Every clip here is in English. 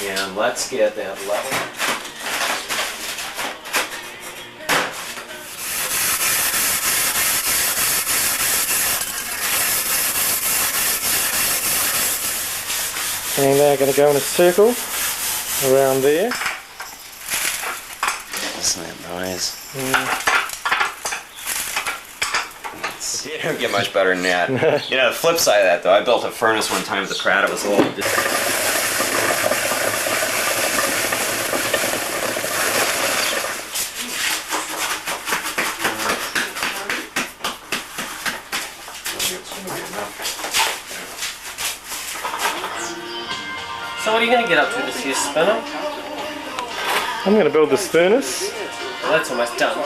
And let's get that level. And they're going to go in a circle around there. Listen to that noise. You don't get much better than that. You know, the flip side of that, though, I built a furnace one time at the Pratt. It was a little So what are you going to get up to this year, spinner? I'm going to build this furnace. Well, that's almost done.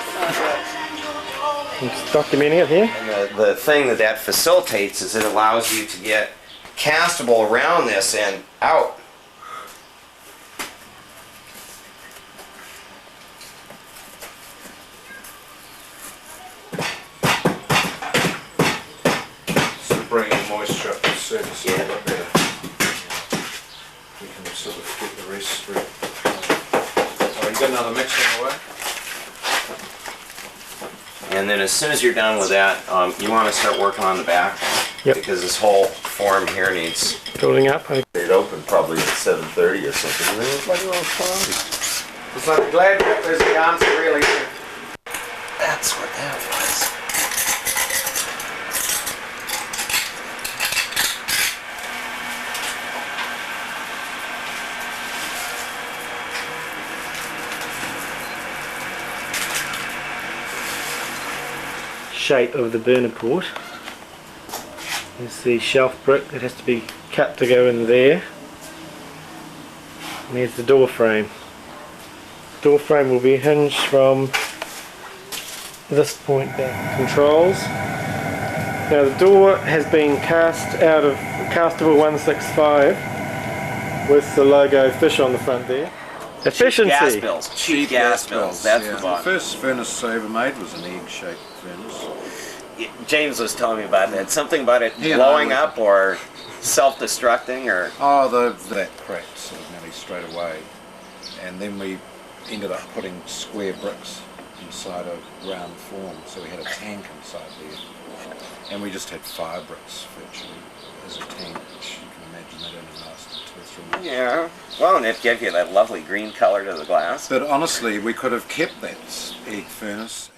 I'm just documenting it here. And the thing that facilitates is it allows you to get castable around this and out. So bringing moisture up to the surface a little bit better. You can sort of get the rest through. Oh, you got another mix on the way? And then as soon as you're done with that, you want to start working on the back. Yep. Because this whole form here needs... Building up. It opened probably at 7:30 or something. It's like glad there's the answer really. That's what that was. Shape of the burner port. There's the shelf brick that has to be cut to go in there. And there's the door frame. Door frame will be hinged from this point back. Controls. Now the door has been cast out of castable 165 with the logo fish on the front there. Efficiency. Gas bills. Cheap gas bills. That's the The bottom. first furnace I ever made was an egg-shaped furnace. James was telling me about that. Something about it Yeah, blowing no, up or self-destructing or... Oh, that cracked sort of nearly straight away. And then we ended up putting square bricks inside a round form, so we had a tank inside there. And we just had fire bricks virtually as a tank, which you can imagine that only lasted 2 or 3 months. Yeah. Well, and it gave you that lovely green color to the glass. But honestly, we could have kept that egg furnace